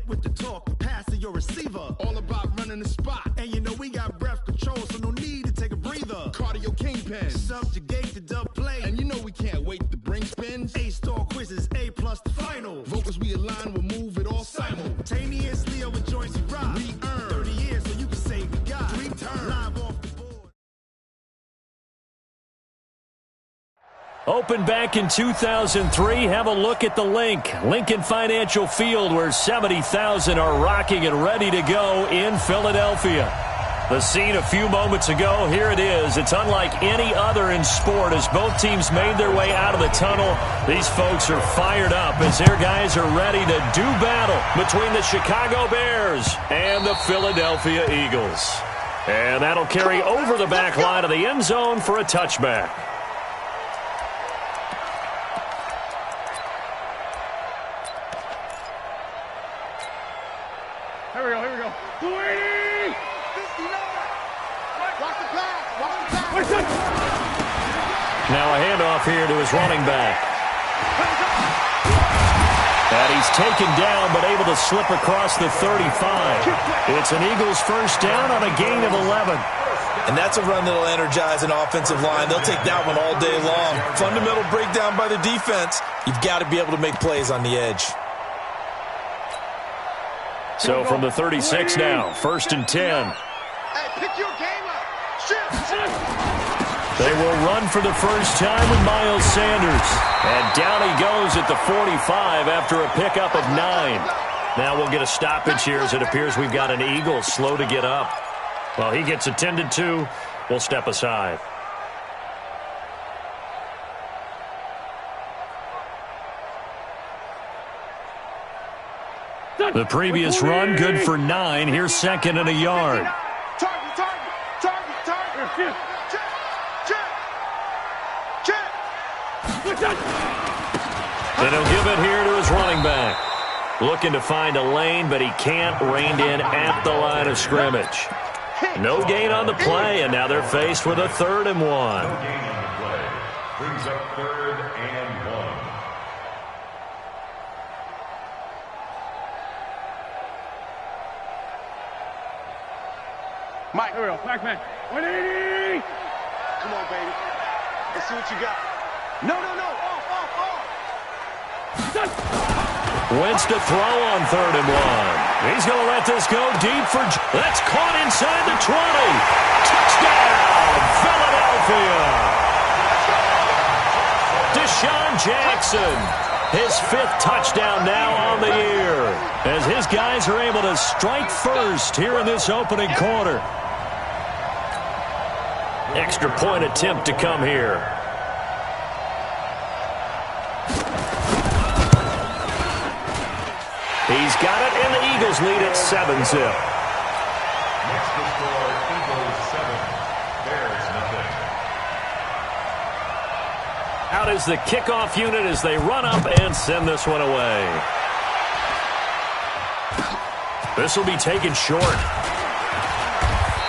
with the talk, passing your receiver. All about running the spot. And you know we got breath control, so no need to take a breather. Cardio kingpin. Subjugate the dub play. And you know we can't wait to bring spins. A-star quizzes, A+ the final. Vocals we align, we'll move it all simultaneously over joints you rock. We earn 30 years so you can say we got 3 turns. Live off the board. Opened back in 2003, have a look at the Lincoln Financial Field, where 70,000 are rocking and ready to go in Philadelphia. The scene a few moments ago, here it is. It's unlike any other in sport as both teams made their way out of the tunnel. These folks are fired up as their guys are ready to do battle between the Chicago Bears and the Philadelphia Eagles. And that'll carry over the back line of the end zone for a touchback. Here we go. Now a handoff here to his running back. And he's taken down but able to slip across the 35. It's an Eagles first down on a gain of 11. And that's a run that'll energize an offensive line. They'll take that one all day long. Fundamental breakdown by the defense. You've got to be able to make plays on the edge. So from the 36 now, 1st and 10. Hey, pick your game up. Shift. They will run for the first time with Miles Sanders. And down he goes at the 45 after a pickup of 9. Now we'll get a stoppage here as it appears we've got an Eagle slow to get up. Well, he gets attended to. We'll step aside. The previous run, good for 9. Here's 2nd and a yard. Target. Check. And he'll give it here to his running back. Looking to find a lane, but he can't. Reined in at the line of scrimmage. No gain on the play, and now they're faced with a 3rd and 1. No gain on the play. Brings up 3rd and 1. Mike, here we go. Back man. 180. Come on, baby. Let's see what you got. No. Off. Wentz to throw on 3rd and 1. He's going to let this go deep for... That's caught inside the 20. Touchdown, Philadelphia. Deshaun Jackson, his 5th touchdown now on the year, as his guys are able to strike first here in this opening quarter. Extra point attempt to come here. He's got it, and the Eagles lead at 7-zip. Next to score, Eagles 7, Bears nothing. Out is the kickoff unit as they run up and send this one away. This will be taken short.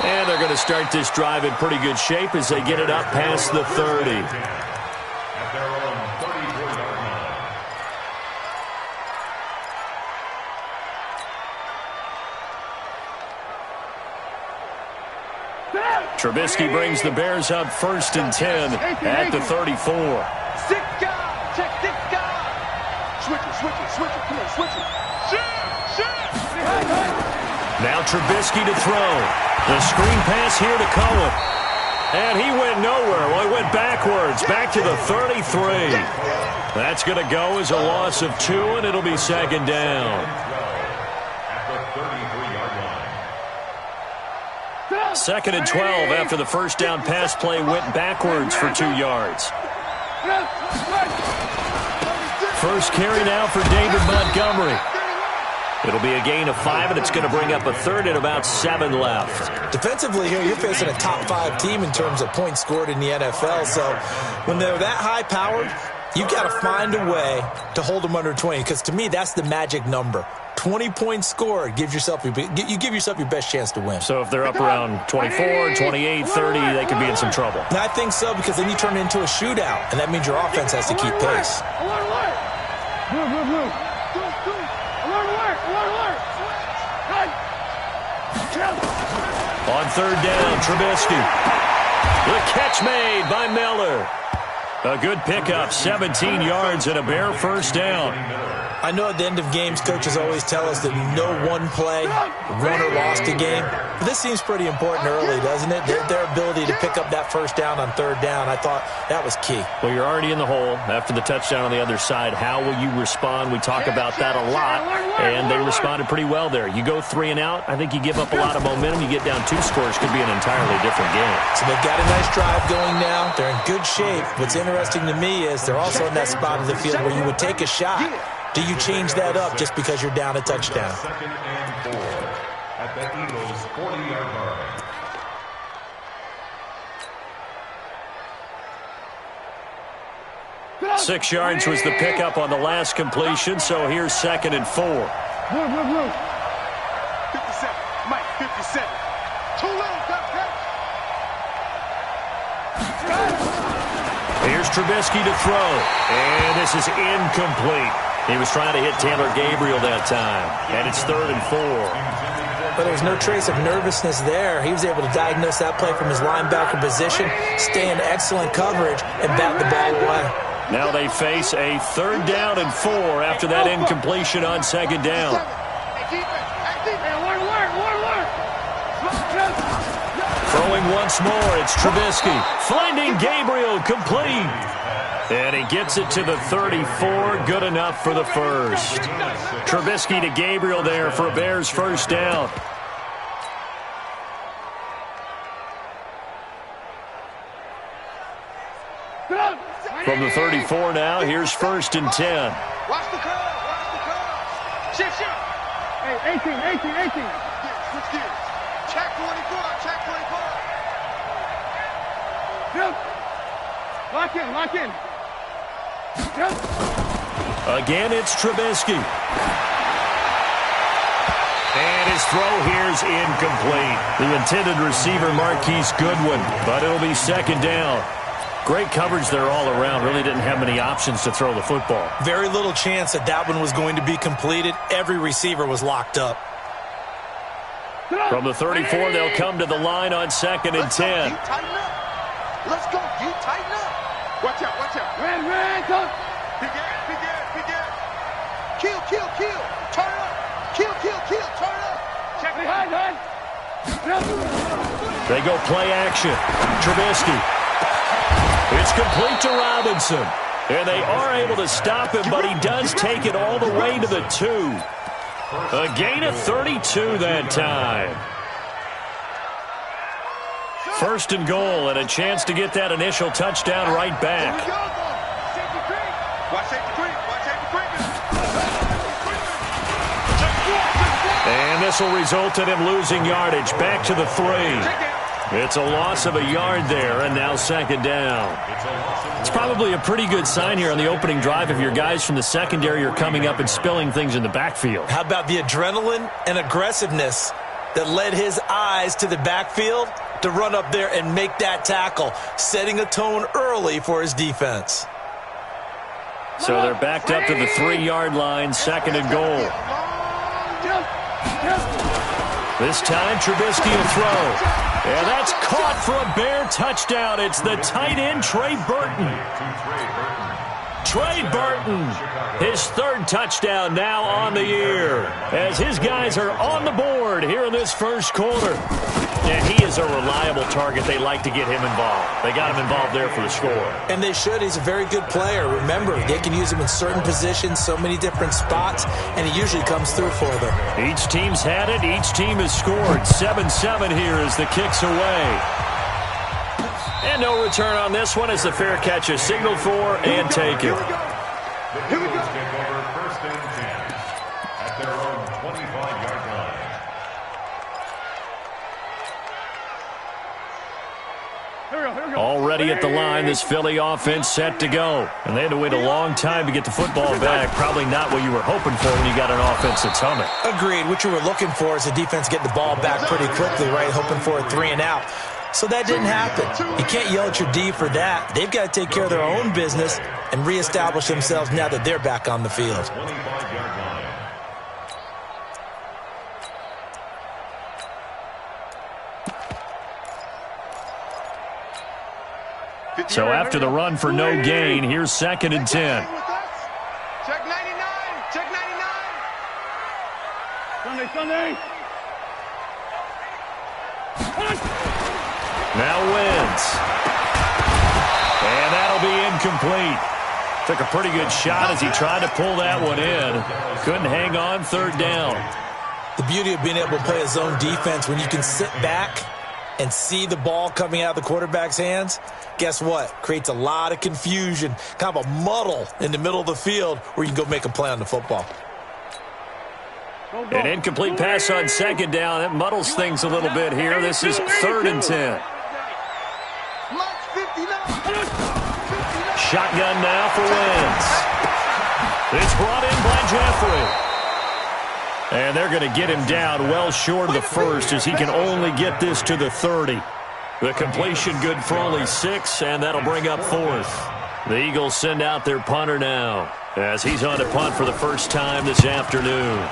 And they're going to start this drive in pretty good shape as they get it up past the 30. At their own 34-yard line. Trubisky brings the Bears up 1st and 10 at the 34. 6 guys. Check 6 guys. Switch it. Come on, switch it. Shift. Now Trubisky to throw. The screen pass here to Cohen. And he went nowhere. Well, he went backwards, back to the 33. That's going to go as a loss of 2, and it'll be 2nd down. At the 33-yard line. 2nd and 12 after the first down pass play went backwards for 2 yards. First carry now for David Montgomery. It'll be a gain of 5, and it's going to bring up a 3rd and about 7 left. Defensively here, you're facing a top 5 team in terms of points scored in the NFL. So when they're that high-powered, you've got to find a way to hold them under 20, because to me, that's the magic number. 20 points scored, you give yourself your best chance to win. So if they're up around 24, 28, 30, they could be in some trouble. And I think so, because then you turn it into a shootout, and that means your offense has to keep pace. Alert. Blue. Alert. On third down, Trubisky. The catch made by Miller. A good pickup, 17 yards and a Bear first down. I know at the end of games, coaches always tell us that no one play won or lost a game. But this seems pretty important early, doesn't it? Their ability to pick up that first down on third down, I thought that was key. Well, you're already in the hole after the touchdown on the other side. How will you respond? We talk about that a lot, and they responded pretty well there. You go 3 and out, I think you give up a lot of momentum. You get down 2 scores, could be an entirely different game. So they've got a nice drive going now. They're in good shape. What's interesting to me is they're also in that spot of the field where you would take a shot. Do you change that up just because you're down a touchdown? 2nd and 4 at the Eagles' 40-yard line. 6 yards was the pickup on the last completion, so here's 2nd and 4. 57. Mike, 57. Too low, got catch. Here's Trubisky to throw, and this is incomplete. He was trying to hit Taylor Gabriel that time, and it's 3rd and 4. But there's no trace of nervousness there. He was able to diagnose that play from his linebacker position, stay in excellent coverage, and bat the ball away. Now they face a 3rd down and 4 after that incompletion on 2nd down. Throwing once more, it's Trubisky. Finding Gabriel, complete. And he gets it to the 34, good enough for the first. Trubisky to Gabriel there for a Bears first down. From the 34 now, here's 1st and 10. Watch the curve, watch the curve. Shift. Hey, 18. Switch gears. Check 24, check 24. Lock in. Again, it's Trubisky. And his throw here's incomplete. The intended receiver, Marquise Goodwin, but it'll be 2nd down. Great coverage there all around. Really didn't have many options to throw the football. Very little chance that one was going to be completed. Every receiver was locked up. From the 34, they'll come to the line on 2nd and 10. Let's go, you tighten up. Watch out. Red, go. Big air. Kill. Turn up. Kill, turn up. Check behind. They go play action. Trubisky. It's complete to Robinson. And they are able to stop him, but he does take it all the way to the 2. A gain of 32 that time. 1st and goal, and a chance to get that initial touchdown right back. And this will result in him losing yardage back to the 3. It's a loss of a yard there, and now 2nd down. It's probably a pretty good sign here on the opening drive if your guys from the secondary are coming up and spilling things in the backfield. How about the adrenaline and aggressiveness that led his eyes to the backfield to run up there and make that tackle, setting a tone early for his defense. So they're backed up to the 3-yard line, 2nd and goal. This time, Trubisky will throw. And that's caught for a Bear touchdown. It's the tight end, Trey Burton. Trey Burton, his 3rd touchdown now on the year, as his guys are on the board here in this first quarter. And he is a reliable target. They like to get him involved. They got him involved there for the score. And they should. He's a very good player. Remember, they can use him in certain positions, so many different spots, and he usually comes through for them. Each team's had it. Each team has scored. 7-7 here as the kick's away. And no return on this one as the fair catch is signaled for and taken. Here we go. The Eagles take over 1st and 10 at their own 25-yard line. Already at the line, this Philly offense set to go. And they had to wait a long time to get the football back. Probably not what you were hoping for when you got an offense that's humming. Agreed. What you were looking for is the defense getting the ball back pretty quickly, right? Hoping for a 3 and out. So that didn't happen. You can't yell at your D for that. They've got to take care of their own business and reestablish themselves now that they're back on the field. 25-yard line. So after the run for no gain, here's 2nd and 10. Check 99. Check 99. Sunday. Now wins. And that'll be incomplete. Took a pretty good shot as he tried to pull that one in. Couldn't hang on, 3rd down. The beauty of being able to play a zone defense when you can sit back and see the ball coming out of the quarterback's hands, guess what? Creates a lot of confusion, kind of a muddle in the middle of the field where you can go make a play on the football. An incomplete pass on 2nd down. That muddles things a little bit here. This is 3rd and 10. Shotgun now for Wentz. It's brought in by Jeffrey. And they're going to get him down well short of the first as he can only get this to the 30. The completion good for only 6, and that'll bring up 4th. The Eagles send out their punter now as he's on to punt for the first time this afternoon.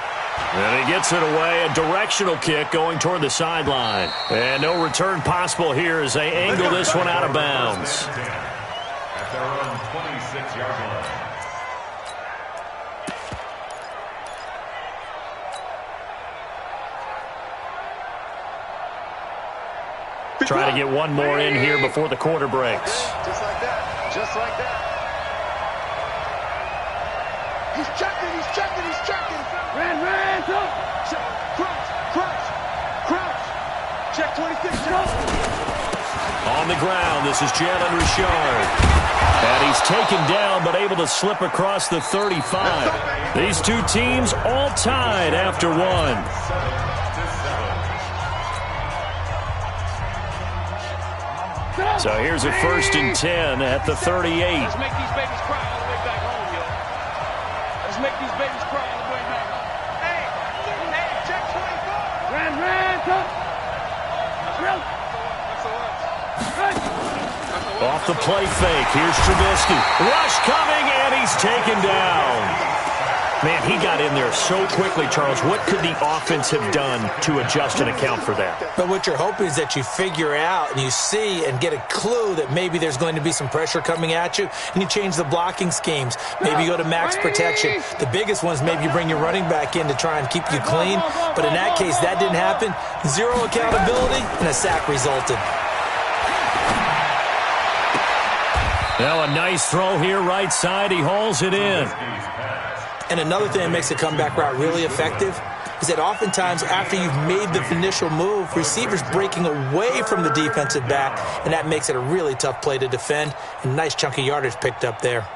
And he gets it away, a directional kick going toward the sideline. And no return possible here as they angle this one out of bounds. At their own 26-yard line. Try to get one more in here before the quarter breaks. Just like that. Just like that. He's checking. He's checking. He's checking. Ran, Check. Crouch. Check 26. On the ground, this is Jalen Richard. And he's taken down but able to slip across the 35. These two teams all tied after one. 7-7. So here's a 1st and 10 at the 38. Let's make these babies cry all the way back home, yo. Let's make these babies cry all the way back home. Hey, check 24. Ran, Off the play fake, here's Trubisky. Rush coming, and he's taken down. Man, he got in there so quickly, Charles. What could the offense have done to adjust and account for that? But what you're hoping is that you figure out and you see and get a clue that maybe there's going to be some pressure coming at you, and you change the blocking schemes. Maybe you go to max protection. The biggest one is maybe you bring your running back in to try and keep you clean. But in that case, that didn't happen. 0 accountability, and a sack resulted. Now a nice throw here, right side. He hauls it in. And another thing that makes a comeback route really effective is that oftentimes after you've made the initial move, receivers breaking away from the defensive back, and that makes it a really tough play to defend. And nice chunk of yardage picked up there.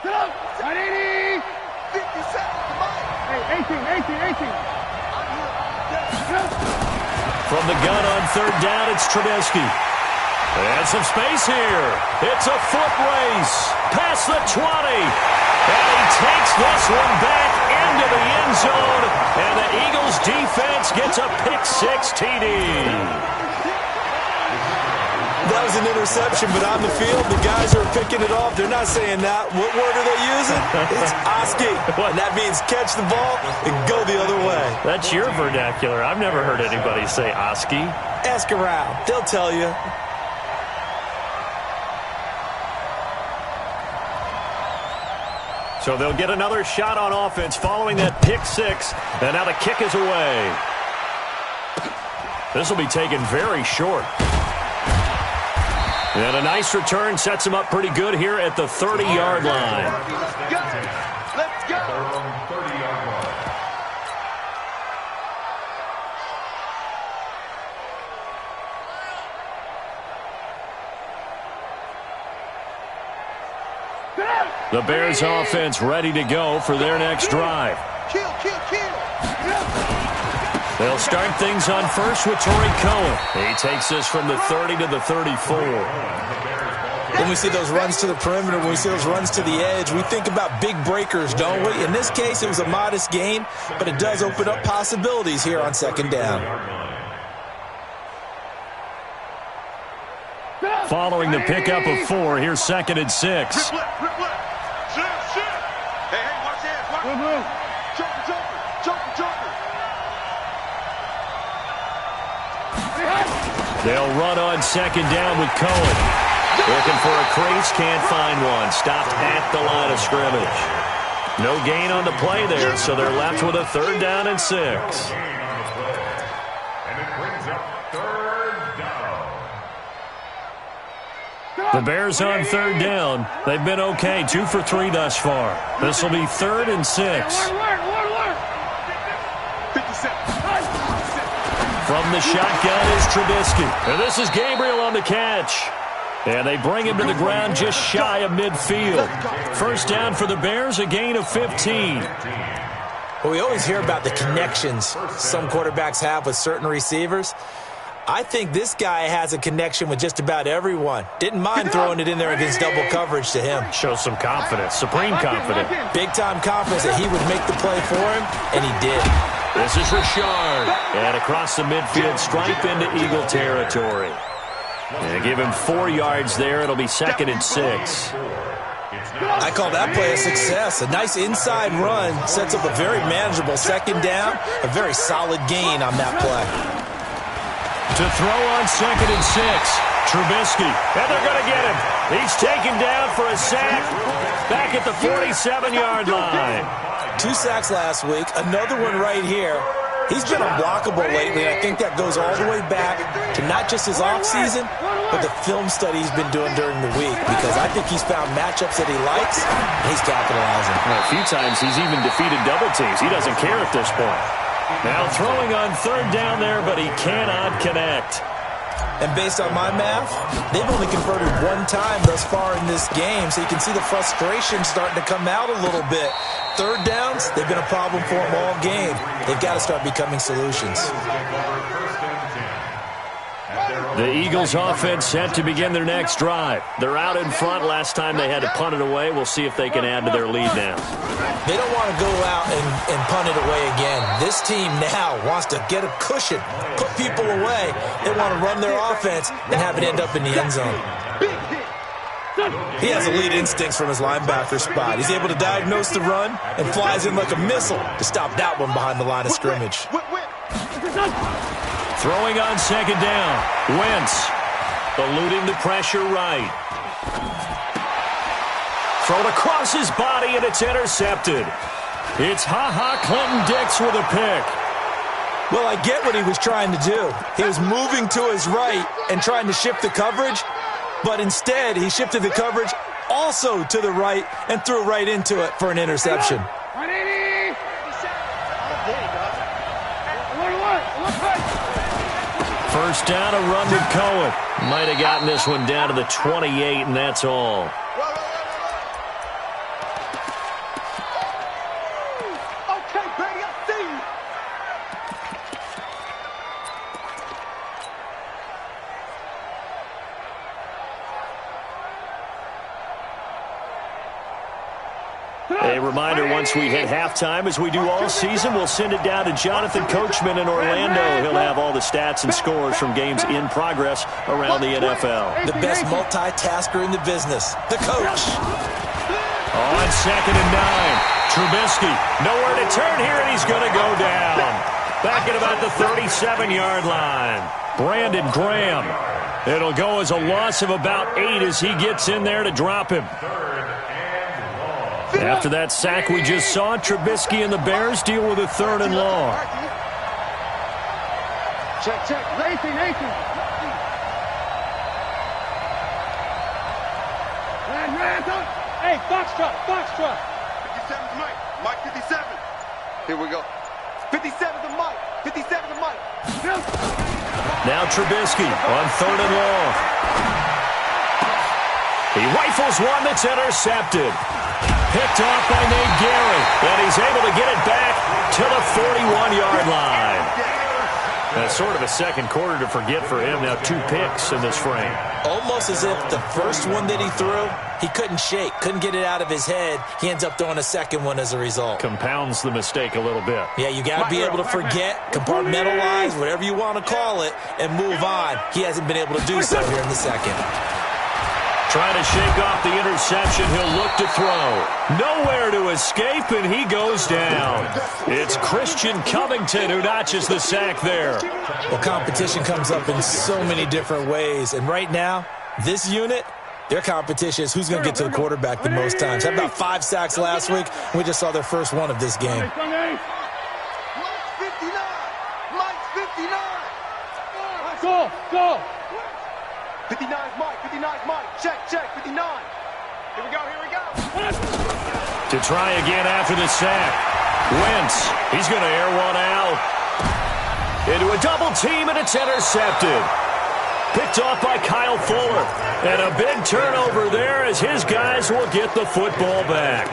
Got 80. 57. Come on. Hey, 18. From the gun on 3rd down, it's Trubisky. And some space here. It's a foot race. Past the 20. And he takes this one back into the end zone. And the Eagles defense gets a pick-6 TD. That was an interception, but on the field, the guys who are picking it off, they're not saying that. What word are they using? It's Oski. And that means catch the ball and go the other way. That's your vernacular. I've never heard anybody say Oski. Ask around. They'll tell you. So they'll get another shot on offense following that pick-6. And now the kick is away. This will be taken very short. And a nice return sets him up pretty good here at the 30-yard line. Let's go. 30-yard line. The Bears offense ready to go for their next drive. Kill. They'll start things on first with Torrey Cohen. He takes this from the 30 to the 34. When we see those runs to the perimeter, when we see those runs to the edge, we think about big breakers, don't we? In this case, it was a modest gain, but it does open up possibilities here on 2nd down. Following the pickup of 4, here's 2nd and 6. Hey, watch that. Jumper. They'll run on second down with Cohen. Looking for a crease, can't find one. Stopped at the line of scrimmage. No gain on the play there, so they're left with a 3rd down and 6. And it brings up 3rd down. The Bears on 3rd down. They've been okay, 2 for 3 thus far. This will be 3rd and 6. From the shotgun is Trubisky. And this is Gabriel on the catch. And they bring him to the ground just shy of midfield. 1st down for the Bears, a gain of 15. Well, we always hear about the connections some quarterbacks have with certain receivers. I think this guy has a connection with just about everyone. Didn't mind throwing it in there against double coverage to him. Shows some confidence, supreme confidence. Big-time confidence that he would make the play for him, and he did. This is Richard. And across the midfield stripe into Eagle territory. And give him 4 yards there. It'll be 2nd and 6. I call that play a success. A nice inside run sets up a very manageable 2nd down. A very solid gain on that play. To throw on 2nd and 6. Trubisky. And they're going to get him. He's taken down for a sack. Back at the 47-yard line. 2 sacks last week. Another one right here. He's been unblockable lately, and I think that goes all the way back to not just his offseason, but the film study he's been doing during the week, because I think he's found matchups that he likes, and he's capitalizing. Well, a few times he's even defeated double teams. He doesn't care at this point. Now throwing on 3rd down there, but he cannot connect. And based on my math, they've only converted 1 time thus far in this game, so you can see the frustration starting to come out a little bit. 3rd downs, they've been a problem for them all game. They've got to start becoming solutions. The Eagles offense set to begin their next drive. They're out in front. Last time they had to punt it away. We'll see if they can add to their lead now. They don't want to go out and punt it away again. This team now wants to get a cushion, put people away. They want to run their offense and have it end up in the end zone. He has elite instincts from his linebacker spot. He's able to diagnose the run and flies in like a missile to stop that one behind the line of scrimmage. Throwing on 2nd down. Wentz eluding the pressure right. Thrown across his body, and it's intercepted. It's Clinton-Dix with a pick. Well, I get what he was trying to do. He was moving to his right and trying to shift the coverage, but instead he shifted the coverage also to the right and threw right into it for an interception. First down, a run with Cohen. Might have gotten this one down to the 28, and that's all. Okay, baby, I see you. A reminder, once we hit halftime, as we do all season, we'll send it down to Jonathan Coachman in Orlando. He'll have all the stats and scores from games in progress around the NFL. The best multitasker in the business, the coach. On 2nd and 9, Trubisky, nowhere to turn here, and he's going to go down. Back at about the 37-yard line. Brandon Graham. It'll go as a loss of about 8 as he gets in there to drop him. After that sack we just saw, Trubisky and the Bears deal with a 3rd and long. Check. Nathan. Hey, Foxtrot. 57's Mike. Mike 57. Here we go. 57's the Mike. 57's the Mike. Now Trubisky on 3rd and long. He rifles one that's intercepted. Picked off by Nate Gary, and he's able to get it back to the 41-yard line. That's sort of a second quarter to forget for him. Now 2 picks in this frame. Almost as if the first one that he threw, he couldn't shake, couldn't get it out of his head. He ends up throwing a second one as a result. Compounds the mistake a little bit. Yeah, you got to be able to forget, compartmentalize, whatever you want to call it, and move on. He hasn't been able to do so here in the second. Trying to shake off the interception. He'll look to throw. Nowhere to escape, and he goes down. It's Christian Covington who notches the sack there. Well, competition comes up in so many different ways. And right now, this unit, their competition is who's going to get to the quarterback the most times. Had about 5 sacks last week. We just saw their first one of this game. Mike's 59. Mike's 59. Go. 59's Mike. 59's Mike. Check. 59. Here we go. To try again after the sack. Wentz, he's going to air one out. Into a double team, and it's intercepted. Picked off by Kyle Fuller. And a big turnover there as his guys will get the football back.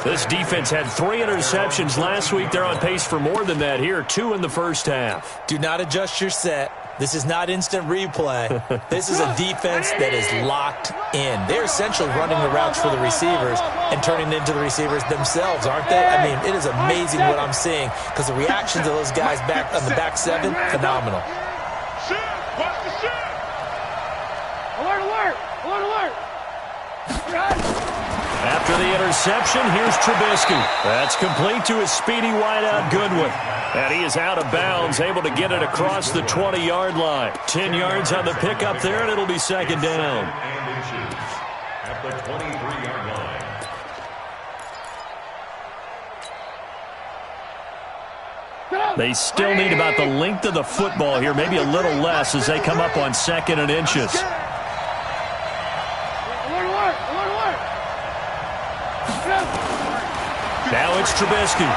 This defense had 3 interceptions last week. They're on pace for more than that here, 2 in the first half. Do not adjust your set. This is not instant replay. This is a defense that is locked in. They're essentially running the routes for the receivers and turning it into the receivers themselves, aren't they? I mean, it is amazing what I'm seeing because the reactions of those guys back on the back 7, phenomenal. Alert! After the interception, here's Trubisky. That's complete to his speedy wideout Goodwin. And he is out of bounds, able to get it across the 20-yard line. 10 yards on the pickup there, and it'll be second down. At the 23-yard line. They still need about the length of the football here, maybe a little less as they come up on 2nd and inches. Now it's Trubisky.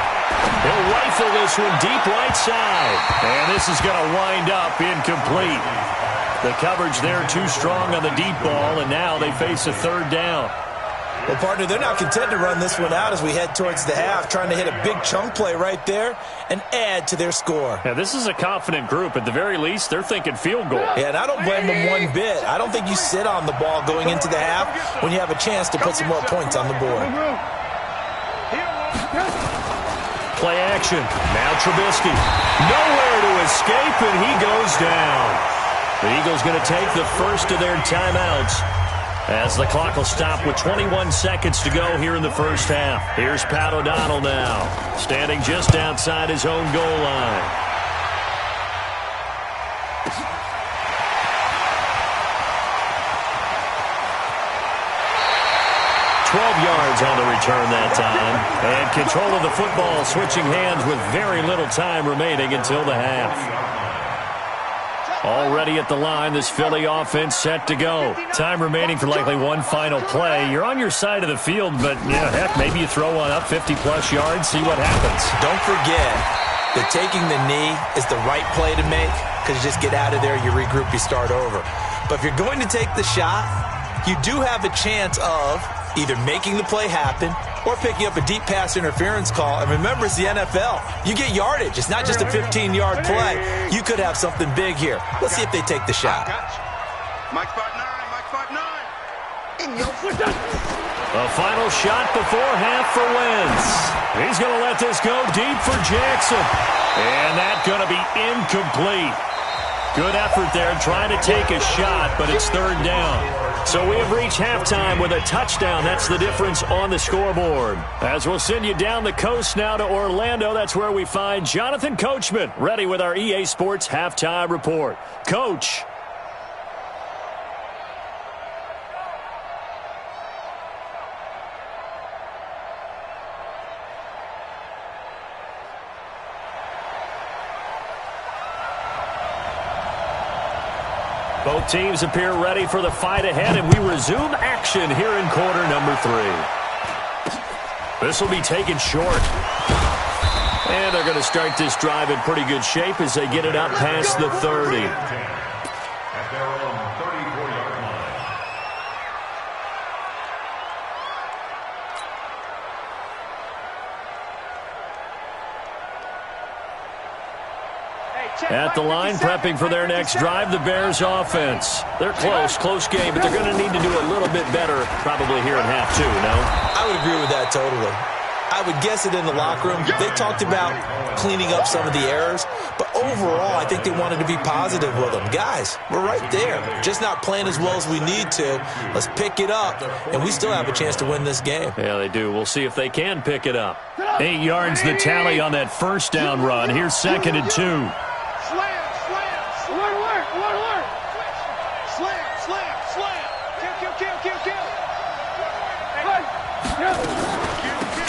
He'll rifle this one deep right side. And this is going to wind up incomplete. The coverage there too strong on the deep ball, and now they face a 3rd down. Well, partner, they're not content to run this one out as we head towards the half, trying to hit a big chunk play right there and add to their score. Yeah, this is a confident group. At the very least, they're thinking field goal. Yeah, and I don't blame them one bit. I don't think you sit on the ball going into the half when you have a chance to put some more points on the board. Play action. Now Trubisky. Nowhere to escape, and he goes down. The Eagles going to take the first of their timeouts as the clock will stop with 21 seconds to go here in the first half. Here's Pat O'Donnell now, standing just outside his own goal line. Yards on the return that time. And control of the football switching hands with very little time remaining until the half. Already at the line, this Philly offense set to go. Time remaining for likely one final play. You're on your side of the field, but, yeah, heck, maybe you throw one up 50-plus yards, see what happens. Don't forget that taking the knee is the right play to make because you just get out of there, you regroup, you start over. But if you're going to take the shot, you do have a chance of either making the play happen or picking up a deep pass interference call. And remember, it's the NFL. You get yardage. It's not just a 15-yard play. You could have something big here. Let's see if they take the shot. Mike 5'9". A final shot before half for Wentz. He's going to let this go deep for Jackson. And that's going to be incomplete. Good effort there trying to take a shot, but it's 3rd down. So we have reached halftime with a touchdown. That's the difference on the scoreboard. As we'll send you down the coast now to Orlando, that's where we find Jonathan Coachman, ready with our EA Sports Halftime Report. Coach. Both teams appear ready for the fight ahead, and we resume action here in quarter number 3. This will be taken short. And they're going to start this drive in pretty good shape as they get it up past the 30. At their own 34-yard line. At the line, prepping for their next drive, the Bears offense. They're close game, but they're going to need to do a little bit better probably here in half 2, no? I would agree with that totally. I would guess it in the locker room. They talked about cleaning up some of the errors, but overall, I think they wanted to be positive with them. Guys, we're right there, just not playing as well as we need to. Let's pick it up, and we still have a chance to win this game. Yeah, they do. We'll see if they can pick it up. 8 yards the tally on that first down run. Here's 2nd and 2. Slam, slam, alert, alert, alert, alert. Slam, slam, slam. Kill, kill, kill, kill, kill.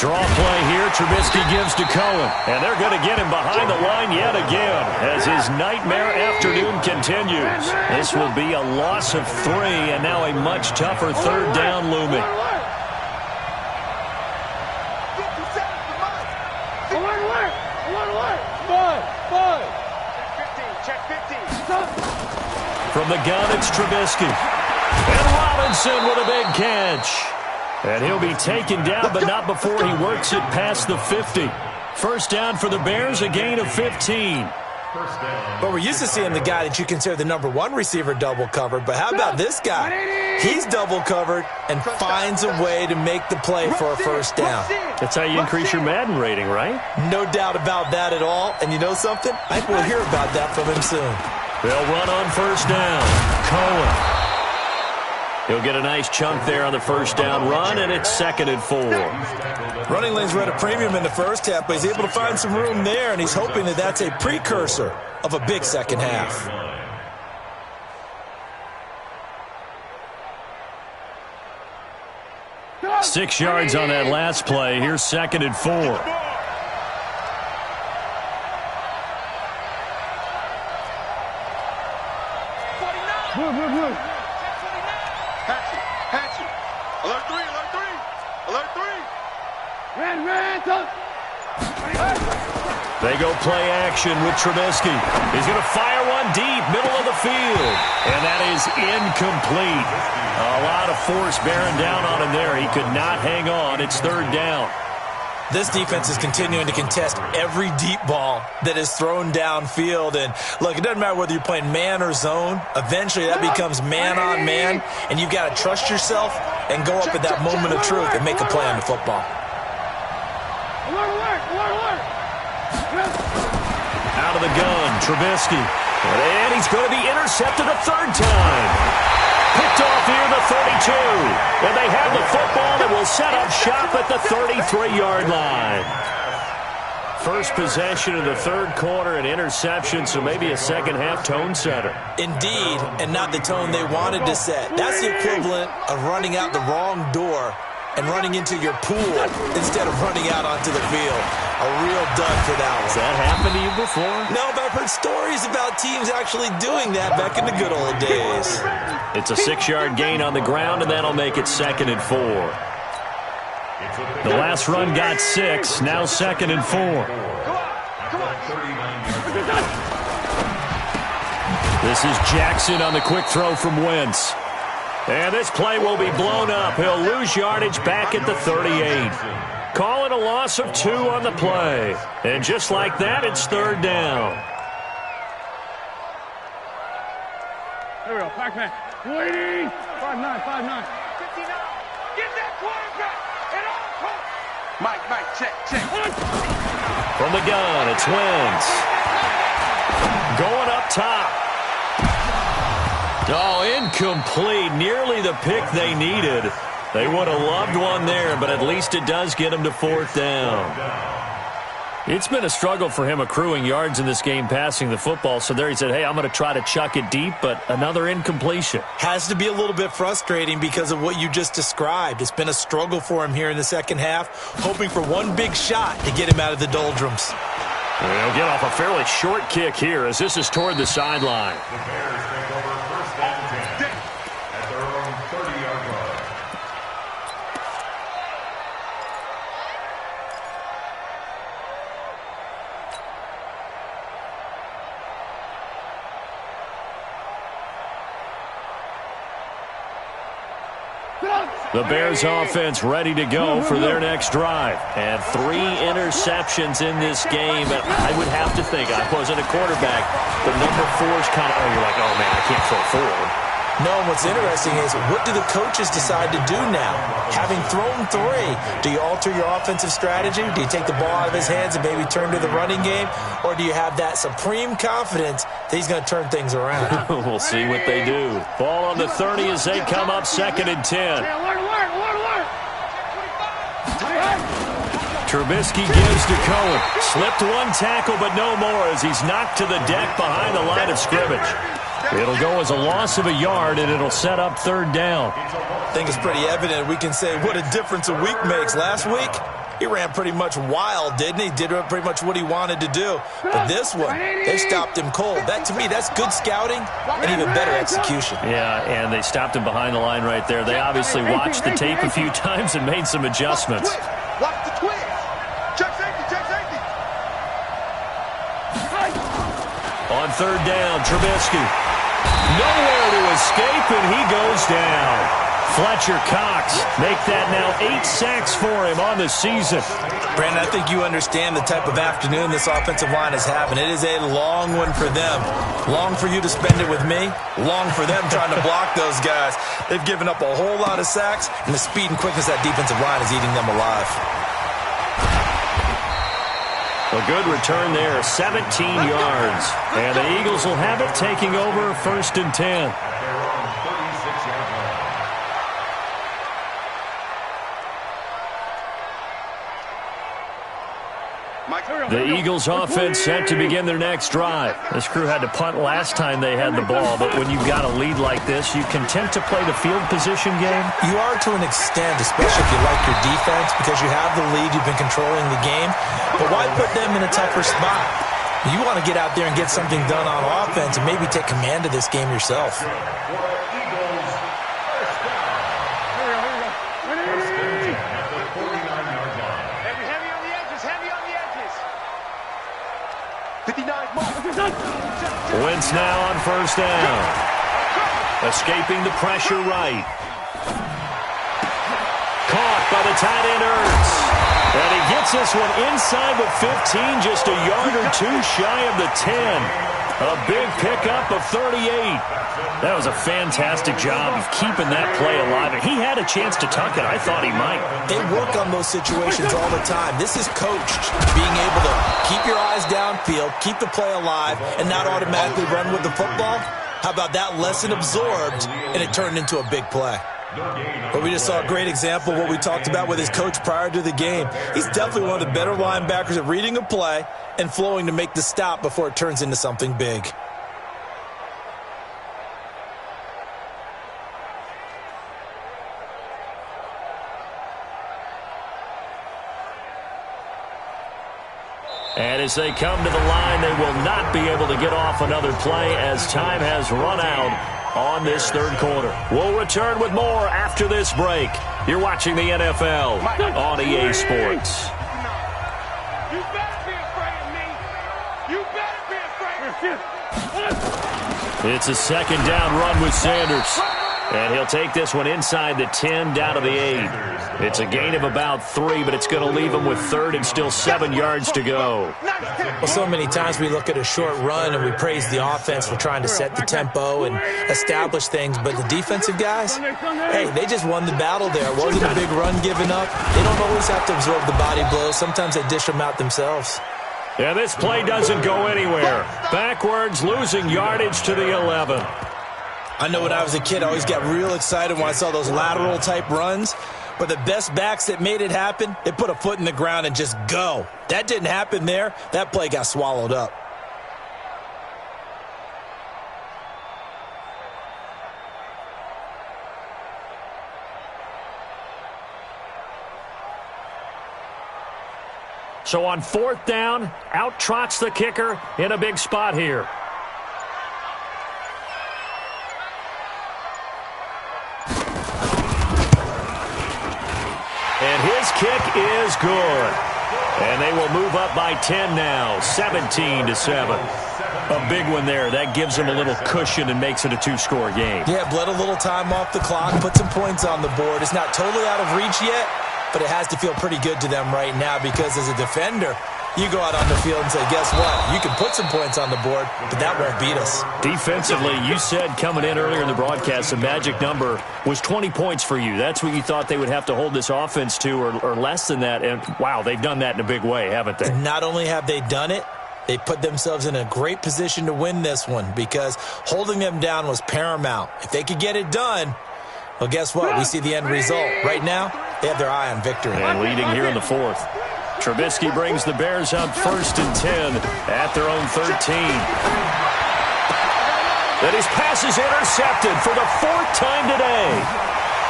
Draw play here. Trubisky gives to Cohen. And they're going to get him behind the line yet again as his nightmare afternoon continues. This will be a loss of 3 and now a much tougher 3rd down looming. From the gun, it's Trubisky. And Robinson with a big catch. And he'll be taken down, but not before he works it past the 50. First down for the Bears, a gain of 15. But we're used to seeing the guy that you consider the number 1 receiver double covered. But how about this guy? He's double covered and finds a way to make the play for a first down. That's how you increase your Madden rating, right? No doubt about that at all. And you know something? I think we'll hear about that from him soon. They'll run on first down. Cohen. He'll get a nice chunk there on the first down run, and it's 2nd and 4. Running lanes were at a premium in the first half, but he's able to find some room there, and he's hoping that that's a precursor of a big second half. Six yards on that last play. Here's 2nd and 4. Alert 3, alert 3, alert 3. They go play action with Trubisky. He's going to fire one deep, middle of the field. And that is incomplete. A lot of force bearing down on him there. He could not hang on. It's 3rd down. This defense is continuing to contest every deep ball that is thrown downfield. And, look, it doesn't matter whether you're playing man or zone. Eventually, that becomes man-on-man, and you've got to trust yourself and go up at that moment of truth and make a play on the football. Out of the gun, Trubisky. And he's going to be intercepted a 3rd time. Picked off here, the 32. And they have the football that will set up shop at the 33-yard line. First possession of the 3rd quarter, an interception, so maybe a second-half tone setter. Indeed, and not the tone they wanted to set. That's the equivalent of running out the wrong door and running into your pool instead of running out onto the field. A real dud for that one. Has that happened to you before? No, but I've heard stories about teams actually doing that back in the good old days. It's a 6-yard gain on the ground, and that'll make it 2nd and 4. The last run got 6, now 2nd and 4. This is Jackson on the quick throw from Wentz. And this play will be blown up. He'll lose yardage back at the 38. Calling a loss of 2 on the play. And just like that, it's 3rd down. Here we go, Pac-Man. Waiting. 5'9", 5'9". 59. Get that quarterback. And on. Mike, check. From the gun, it's Wentz. Going up top. Oh, incomplete. Nearly the pick they needed. They would have loved one there, but at least it does get them to 4th down. It's been a struggle for him accruing yards in this game passing the football, so there he said, hey, I'm going to try to chuck it deep, but another incompletion. Has to be a little bit frustrating because of what you just described. It's been a struggle for him here in the second half, hoping for one big shot to get him out of the doldrums. They'll get off a fairly short kick here as this is toward the sideline. The Bears take over 1st and 10 at their own 30-yard line. The Bears offense ready to go for their next drive. And 3 interceptions in this game. And I would have to think, I wasn't a quarterback, but number 4 is kind of, you're like, oh, man, I can't throw 4. No, and what's interesting is, what do the coaches decide to do now? Having thrown 3, do you alter your offensive strategy? Do you take the ball out of his hands and maybe turn to the running game? Or do you have that supreme confidence that he's going to turn things around? We'll see what they do. Ball on the 30 as they come up 2nd and 10. Trubisky gives to Cohen. Slipped 1 tackle, but no more as he's knocked to the deck behind the line of scrimmage. It'll go as a loss of a yard, and it'll set up 3rd down. I think it's pretty evident. We can say what a difference a week makes. Last week, he ran pretty much wild, didn't he? Did pretty much what he wanted to do. But this one, they stopped him cold. That, to me, that's good scouting and even better execution. Yeah, and they stopped him behind the line right there. They obviously watched the tape a few times and made some adjustments. Watch the twist. Check safety, check safety. On 3rd down, Trubisky. Nowhere to escape, and he goes down. Fletcher Cox make that now 8 sacks for him on the season. Brandon, I think you understand the type of afternoon this offensive line is having. It is a long one for them. Long for you to spend it with me. Long for them trying to block those guys. They've given up a whole lot of sacks, and the speed and quickness of that defensive line is eating them alive. A good return there, 17 yards. And the Eagles will have it, taking over 1st and 10. The Eagles offense set to begin their next drive. This crew had to punt last time they had the ball, but when you've got a lead like this, you content to play the field position game? You are to an extent, especially if you like your defense, because you have the lead, you've been controlling the game. But why put them in a tougher spot? You want to get out there and get something done on offense and maybe take command of this game yourself. Wentz now on 1st down. Escaping the pressure right. Caught by the tight end Ertz. And he gets this one inside the 15, just a yard or 2 shy of the 10. A big pickup of 38. That was a fantastic job of keeping that play alive. And he had a chance to tuck it. I thought he might. They work on those situations all the time. This is coached. Being able to keep your eyes downfield, keep the play alive, and not automatically run with the football. How about that lesson absorbed, and it turned into a big play? But we just saw a great example of what we talked about with his coach prior to the game. He's definitely one of the better linebackers at reading a play and flowing to make the stop before it turns into something big. And as they come to the line, they will not be able to get off another play as time has run out on this 3rd quarter. We'll return with more after this break. You're watching the NFL on EA Sports. You better be afraid of me. You better be afraid of me. It's a 2nd down run with Sanders. And he'll take this one inside the 10 down to the 8. It's a gain of about 3, but it's going to leave him with 3rd and still 7 yards to go. Well, so many times we look at a short run and we praise the offense for trying to set the tempo and establish things, but the defensive guys, hey, they just won the battle there. It wasn't a big run given up. They don't always have to absorb the body blows. Sometimes they dish them out themselves. Yeah, this play doesn't go anywhere. Backwards, losing yardage to the 11. I know when I was a kid, I always got real excited when I saw those lateral-type runs. But the best backs that made it happen, they put a foot in the ground and just go. That didn't happen there. That play got swallowed up. So on 4th down, out trots the kicker in a big spot here. And his kick is good. And they will move up by 10 now, 17-7. A big one there. That gives them a little cushion and makes it a 2-score game. Yeah, bled a little time off the clock, put some points on the board. It's not totally out of reach yet, but it has to feel pretty good to them right now because as a defender, You go out on the field and say, guess what? You can put some points on the board, but that won't beat us. Defensively, you said coming in earlier in the broadcast, the magic number was 20 points for you. That's what you thought they would have to hold this offense to, or less than that. And, wow, they've done that in a big way, haven't they? And not only have they done it, they put themselves in a great position to win this one because holding them down was paramount. If they could get it done, well, guess what? We see the end result. Right now, they have their eye on victory. And leading here in the fourth. Trubisky brings the Bears up 1st and 10 at their own 13. Then his pass is intercepted for the 4th time today.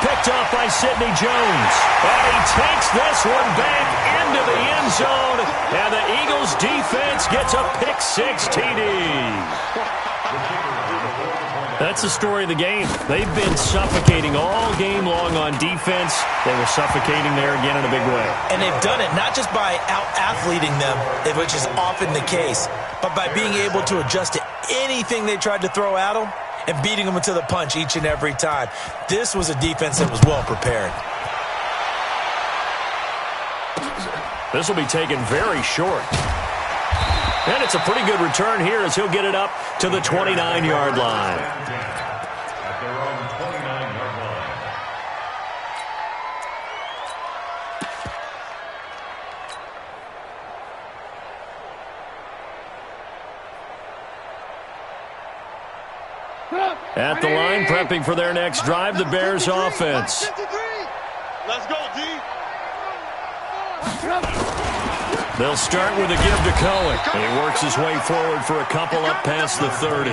Picked off by Sidney Jones. And he takes this one back into the end zone. And the Eagles defense gets a pick-6 TD. That's the story of the game. They've been suffocating all game long on defense. They were suffocating there again in a big way. And they've done it not just by out-athleting them, which is often the case, but by being able to adjust to anything they tried to throw at them and beating them to the punch each and every time. This was a defense that was well prepared. This will be taken very short. And it's a pretty good return here as he'll get it up to the 29-yard line. At their own 29-yard line. At the line, prepping for their next drive, the Bears offense. Let's go, D. They'll start with a give to Cohen. And he works his way forward for a couple up past the 30.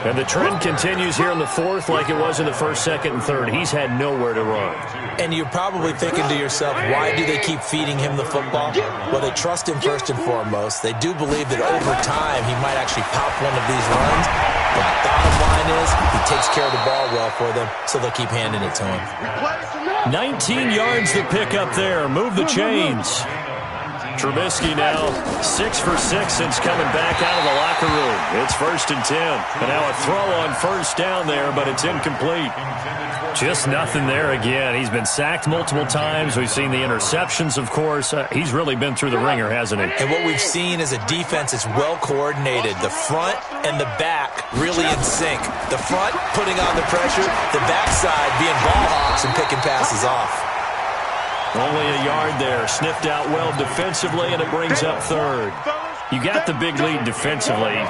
And the trend continues here in the fourth like it was in the first, second, and third. He's had nowhere to run. And you're probably thinking to yourself, why do they keep feeding him the football? Well, they trust him first and foremost. They do believe that over time he might actually pop one of these runs. But the bottom line is he takes care of the ball well for them, so they'll keep handing it to him. 19 yards to pick up there. Move the chains. Trubisky now 6 for 6 since coming back out of the locker room. It's 1st and 10. And now a throw on first down there, but it's incomplete. Just nothing there again. He's been sacked multiple times. We've seen the interceptions, of course. He's really been through the ringer, hasn't he? And what we've seen is a defense that's well coordinated. The front and the back really in sync. The front putting on the pressure, the backside being ball hawks and picking passes off. Only a yard there. Sniffed out well defensively, and it brings up 3rd. You got the big lead defensively.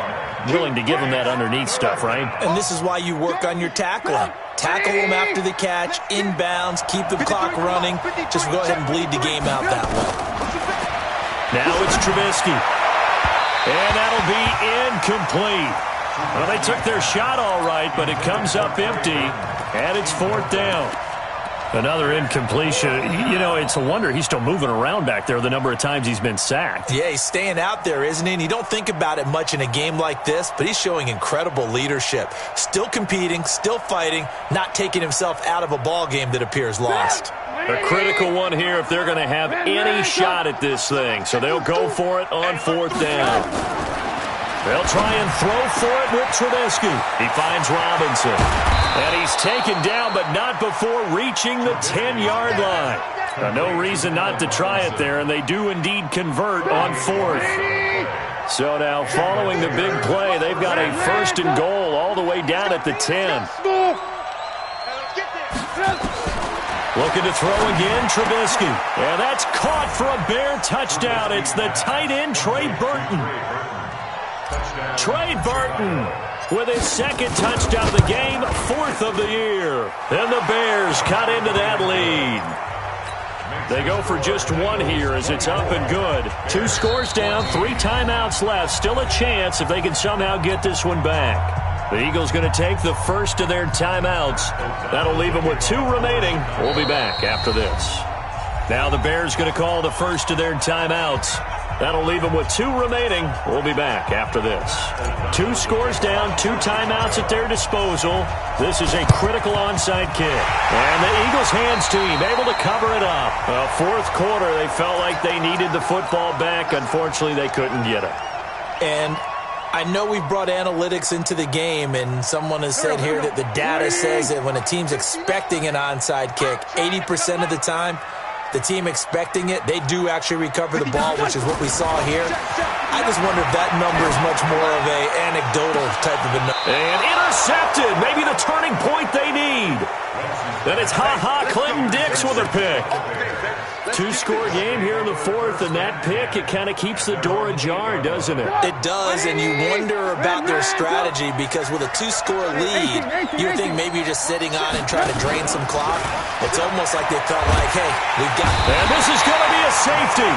Willing to give them that underneath stuff, right? And this is why you work on your tackling. Tackle them after the catch, inbounds, keep the clock running. Just go ahead and bleed the game out that way. Now it's Trubisky. And that'll be incomplete. Well, they took their shot all right, but it comes up empty, and it's 4th down. Another incompletion. You know, it's a wonder he's still moving around back there the number of times he's been sacked. Yeah, he's staying out there, isn't he? And you don't think about it much in a game like this, but he's showing incredible leadership. Still competing, still fighting, not taking himself out of a ball game that appears lost. A critical one here if they're going to have any shot at this thing. So they'll go for it on 4th down. They'll try and throw for it with Trubisky. He finds Robinson. And he's taken down, but not before reaching the 10-yard line. Now, no reason not to try it there, and they do indeed convert on 4th. So now, following the big play, they've got a 1st and goal all the way down at the 10. Looking to throw again, Trubisky. And that's caught for a Bear touchdown. It's the tight end, Trey Burton. Trey Burton with his 2nd touchdown of the game, 4th of the year. And the Bears cut into that lead. They go for just one here as it's up and good. 2 scores down, 3 timeouts left. Still a chance if they can somehow get this one back. The Eagles going to take the first of their timeouts. That'll leave them with 2 remaining. We'll be back after this. Now the Bears going to call the first of their timeouts. That'll leave them with 2 remaining. We'll be back after this. 2 scores down, 2 timeouts at their disposal. This is a critical onside kick. And the Eagles hands team able to cover it up. 4th quarter, they felt like they needed the football back. Unfortunately, they couldn't get it. And I know we've brought analytics into the game, and someone has said here that the data says that when a team's expecting an onside kick, 80% of the time, the team expecting it, they do actually recover the ball, which is what we saw here. I just wonder if that number is much more of a anecdotal type of a number. And intercepted. Maybe the turning point they need. Then it's Clinton Dix with a pick. Two-score game here in the fourth, and that pick, it kind of keeps the door ajar, doesn't it? It does, and you wonder about their strategy because with a two-score lead, you think maybe you're just sitting on and trying to drain some clock. It's almost like they felt like, hey, we've got... And this is going to be a safety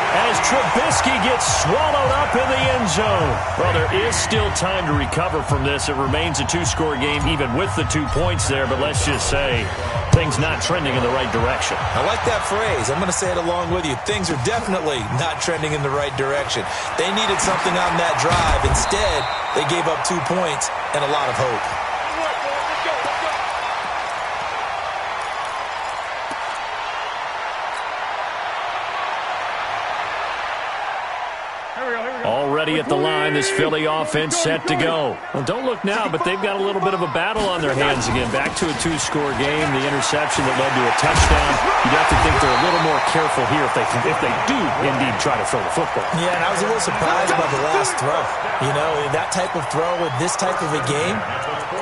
as Trubisky gets swallowed up in the end zone. Well, there is still time to recover from this. It remains a two-score game even with the 2 points there, but let's just say things not trending in the right direction. I like that phrase. I'm going to say it along with you. Things are definitely not trending in the right direction. They needed something on that drive. Instead, they gave up 2 points and a lot of hope. Already at the line, this Philly offense set to go. Well, don't look now, but they've got a little bit of a battle on their hands again. Back to a two-score game, the interception that led to a touchdown. You'd have to think they're a little more careful here if they do indeed try to throw the football. Yeah, and I was a little surprised by the last throw. You know, that type of throw with this type of a game,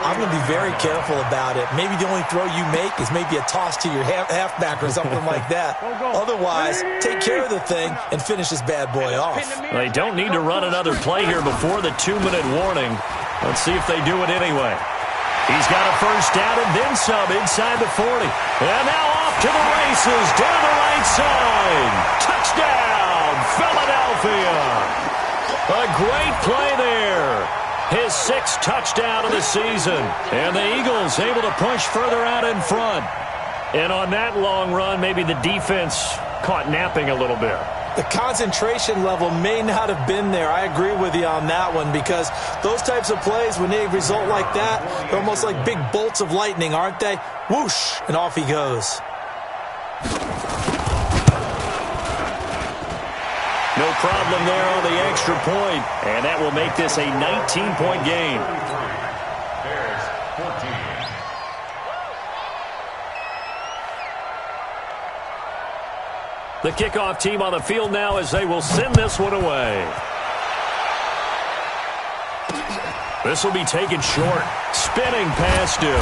I'm going to be very careful about it. Maybe the only throw you make is maybe a toss to your halfback or something like that. Otherwise, take care of the thing and finish this bad boy off. They don't need to run another play here before the 2-minute warning. Let's see if they do it anyway. He's got a first down and then some inside the 40. And now off to the races down the right side. Touchdown, Philadelphia. A great play there. His 6th touchdown of the season. And the Eagles able to push further out in front. And on that long run, maybe the defense caught napping a little bit. The concentration level may not have been there. I agree with you on that one because those types of plays, when they result like that, they're almost like big bolts of lightning, aren't they? Whoosh, and off he goes. No problem there on the extra point, and that will make this a 19-point game. Bears 14. The kickoff team on the field now as they will send this one away. This will be taken short, spinning past him.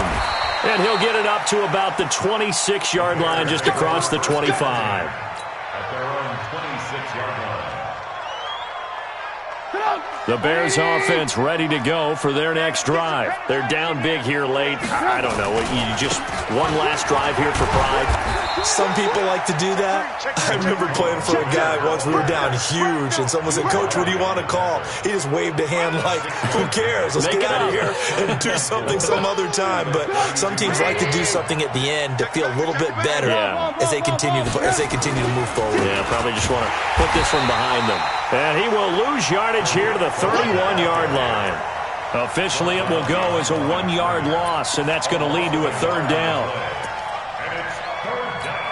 And he'll get it up to about the 26-yard line just across the 25. At their own 26-yard line. The Bears offense ready to go for their next drive. They're down big here late. I don't know. You just one last drive here for pride. Some people like to do that. I remember playing for a guy once. We were down huge, and someone said, "Coach, what do you want to call?" He just waved a hand like, "Who cares? Let's get out of here and do something some other time." But some teams like to do something at the end to feel a little bit better as they continue to move forward. Yeah, probably just want to put this one behind them. And he will lose yardage here to the 31-yard line. Officially, it will go as a 1-yard loss, and that's going to lead to a third down. And it's third down.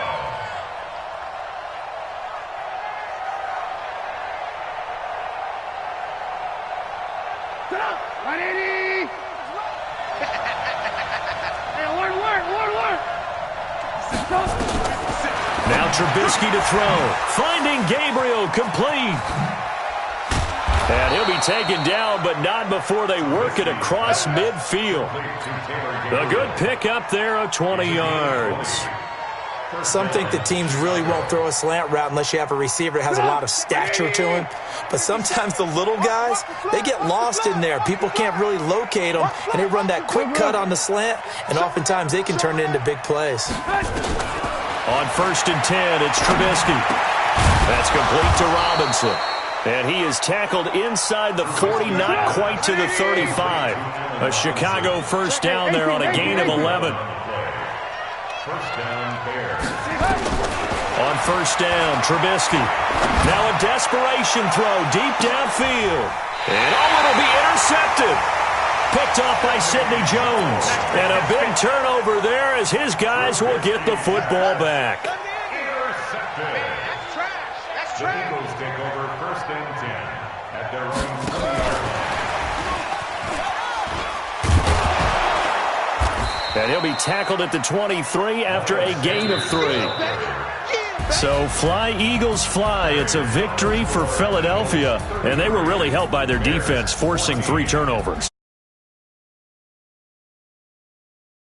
Now Trubisky to throw. Finding Gabriel complete. And he'll be taken down, but not before they work it across midfield. A good pick up there of 20 yards. Some think the teams really won't throw a slant route unless you have a receiver that has a lot of stature to him. But sometimes the little guys, they get lost in there. People can't really locate them, and they run that quick cut on the slant, and oftentimes they can turn it into big plays. On 1st and 10, it's Trubisky. That's complete to Robinson. And he is tackled inside the 40, not quite to the 35. A Chicago first down there on a gain of 11. First down, Bears. On 1st down, Trubisky. Now a desperation throw deep downfield. And it'll be intercepted. Picked off by Sidney Jones. And a big turnover there as his guys will get the football back. Intercepted. That's trash. That's The trash. Eagles take over 1st and 10 at their own 20-yard line. And he'll be tackled at the 23 after a gain of 3. So fly, Eagles, fly. It's a victory for Philadelphia, and they were really helped by their defense, forcing 3 turnovers.